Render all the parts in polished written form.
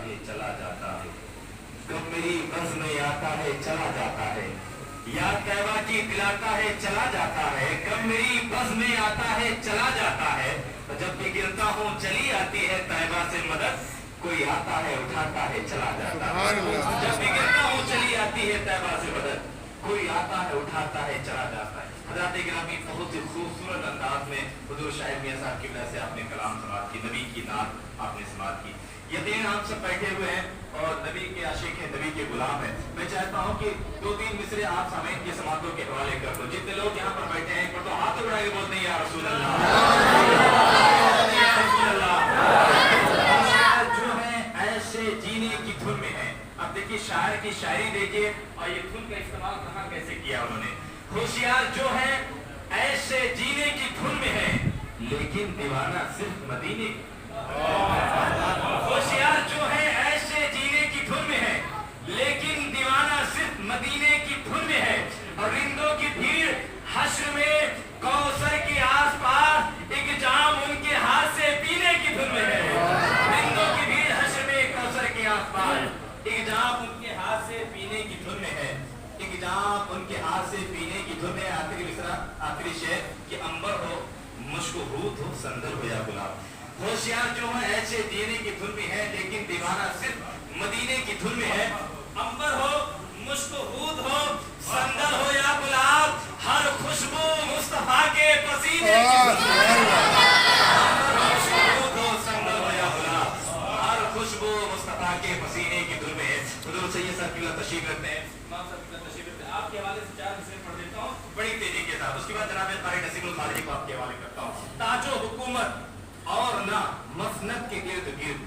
ہے چلا جاتا ہے، غم میری بز میں آتا ہے چلا جاتا ہے، یاد طیبہ کی دلاتا ہے چلا جاتا ہے، غم میری بز میں آتا ہے چلا جاتا ہے، جب بھی گرتا ہوں چلی آتی ہے طیبہ سے مدد، کوئی آتا ہے اٹھاتا ہے چلا جاتا ہے، جب بھی گرتا ہوں چلی آتی ہے طیبہ سے مدد، کوئی آتا ہے اٹھاتا ہے چلا جاتا ہے۔ حضرات گرامی، بہت ہی خوبصورت انداز میں حضور شاہد میاں صاحب کی وجہ سے آپ نے کلام سماعت کی، نبی کی نعت آپ نے سماعت کی۔ یقیناً ہم سب بیٹھے ہوئے ہیں اور نبی کے عاشق ہیں، نبی کے غلام ہیں۔ میں چاہتا ہوں کہ دو تین مصرے آپ سامعین کی سماعتوں کے حوالے کر دو۔ جتنے لوگ یہاں پر بیٹھے ہیں ایک بار تو ہاتھ اٹھا کے بولتے ہیں یا رسول اللہ، یا رسول اللہ۔ جو ہے ایسے جینے کی دھن میں ہے۔ اب دیکھیے شاعر کی شاعری دیکھیے اور یہ دھن کا استعمال کہاں کیسے کیا انہوں نے۔ ہوشیار جو ہے ایسے جینے کی دھن میں ہے لیکن دیوانہ صرف مدینے کی۔ ہوشیار جو ہے ایسے جینے کی دھن میں ہے لیکن دیوانہ صرف مدینے کی دھن میں ہے، اور رندوں کی بھیڑ حشر میں کوثر کے آس پاس ایک جام ان کے ہاتھ سے پینے کی دھن میں ہے۔ رندوں کی بھیڑ حشر میں کوثر کے آس پاس ایک جام ان کے ہاتھ سے پینے کی دھن میں ہے، ایک جام ان کے ہاتھ سے پینے کی دھن میں۔ آخری مصرع، آخری شعر کہ انبر ہو مشک ہود ہو سندر ہو یا گلاب۔ ہوشیار جو ہے ایسے جینے کی دھن میں ہے لیکن دیوانہ صرف مدینے کی دھن میں ہے، انبر ہو مشک ہود ہو سندر ہو یا گلاب، ہر خوشبو مصطفیٰ کے پسینے کی دھن میں ہے۔ مشک ہود ہو سندر ہو یا گلاب، ہر خوشبو مصطفیٰ کے پسینے کی دھن میں ہے۔ حضور سید صاحب کی تشریف رکھتے ہیں، امام صاحب کی تشریف رکھتے ہیں۔ آپ کے حوالے سے 4 مصرے پڑھ دیتا ہوں بڑی تیزی کے ساتھ، اس کے بعد جناب قاری نسیم الخارجی کو آپ کے حوالے کرتا ہوں۔ تاج و حکومت اور نہ مسند کے ارد گرد،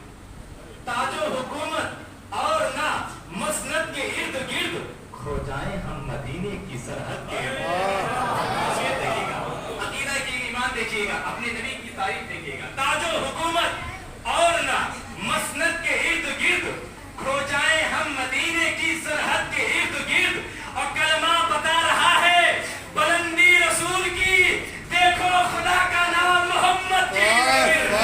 تاج و حکومت اور نہ مسند کے ارد گرد، کھو جائیں ہم مدینے کی سرحد کے ارد۔ دیکھیے گا عقیدہ کی ایمان، دیکھیے گا اپنے نبی کی تعریف، دیکھیے گا تاج و حکومت اور نہ مسند کے ارد گرد، کھو جائیں ہم مدینے کی سرحد کے ارد گرد، اور کلمہ بتا رہا ہے بلندی رسول کی، دیکھو خدا کا نام محمد کے ارد گرد۔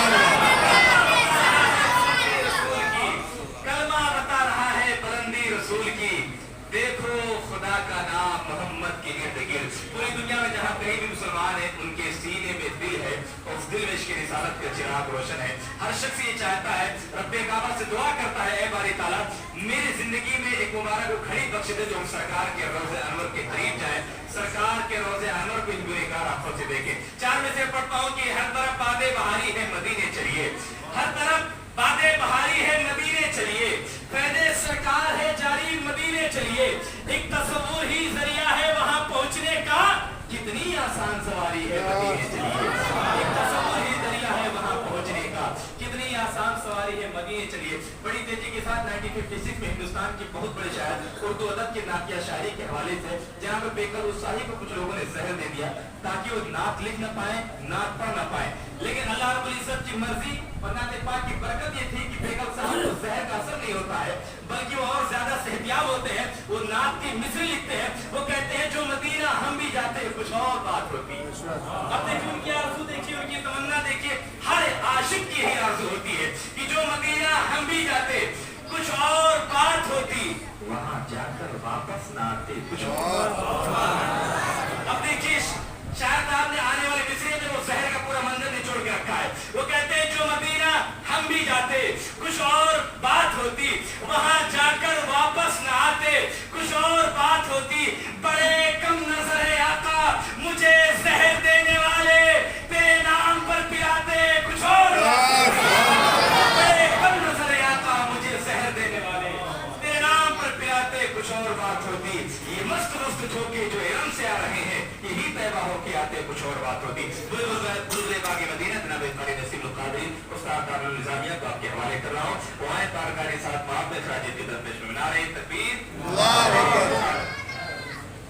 کلمہ بتا رہا ہے بلندی رسول کی، دیکھو خدا کا نام محمد کے ارد گرد۔ پوری دنیا میں جہاں کہیں بھی مسلمان ہیں ان کے سینے میں دل ہے، اور اس دل میں عشق رسالت کا چراغ روشن ہے۔ ہر شخص یہ چاہتا ہے، رب کعبہ سے دعا کرتا ہے، اے باری تعالیٰ میری زندگی میں ایک مبارک گھڑی بخش دے جو ہم سرکار کے روضہ انور کے قریب جائے، سرکار کے روضہ انور کو ان گنہگار آنکھوں سے دیکھیں۔ 4 میں سے پڑھتا ہوں کہ ہر طرف بادیں بہاری ہے مدینے چلیے، ہر طرف بادیں بہاری ہے مدینے چلیے، فیض سرکار ہے جاری مدینے چلیے، ایک تصور ہی ذریعہ ہے وہاں پہنچنے کا، کتنی آسان سواری ہے مدینے چلیے، ایک تصور ہی ذریعہ ہے وہاں پہنچنے کا، کتنی آسان سواری ہے مدینے چلیے۔ بڑی تیزی کے ساتھ 1956 میں ہندوستان کی بہت بڑے شاعر اردو ادب کے نعتیہ شاعری کے حوالے سے جناب بیکر الصاحی کو کچھ لوگوں نے زہر دے دیا تاکہ وہ نعت لکھ نہ پائیں، نعت پڑھ نہ پائیں، لیکن اللہ رب العزت کی مرضی اور نعت پاک کی برکت یہ تھی کہ بیکر صاحب کو زہر کا اثر نہیں ہوتا ہے بلکہ وہ اور زیادہ صحتیاب ہوتے ہیں۔ وہ نعت کی مصرع لکھتے ہیں، وہ کہتے ہیں جو مدینہ ہم بھی جاتے ہیں کچھ اور بات ہوتی ہے۔ اب دیکھیے ان کی آرزو، دیکھیے ان کی تمنا، دیکھیے ہر عاشق کی یہی آرزو ہوتی ہے کہ جو مدینہ ہم بھی جاتے کچھ اور بات ہوتی، وہاں جا کر واپس نہ آتے کچھ اور بات۔ اب دیکھیے شاعر صاحب نے آنے والے مصرے میں وہ زہر کا پورا منظر نچوڑ کے رکھا ہے۔ وہ کہتے ہیں جو مدینہ ہم بھی جاتے کچھ اور بات ہوتی، وہاں جا کر واپس نہ آتے کچھ اور بات ہوتی، بڑے کم نظر ہے آقا مجھے زہر دینے والے، تیرے نام پر پلاتے کچھ اور بات ہوتی، بڑے کم نظر ہے آقا مجھے زہر دینے والے، تیرے نام پر پلاتے کچھ اور بات ہوتی۔ یہ مست جھوکے جو ارم سے آ رہے ہیں یہی طیبہ ہو کے آتے کچھ اور بات ہوتی۔ بلبل باغ مدینہ جناب قاری نسیم القادری استاد دارالنظامیہ کو آپ کے حوالے کر رہا ہوں۔ وہ آئے تارکاری ساتھ محبت خراج عقیدت پیش میں نعرہ تکبیر، اللہ اکبر۔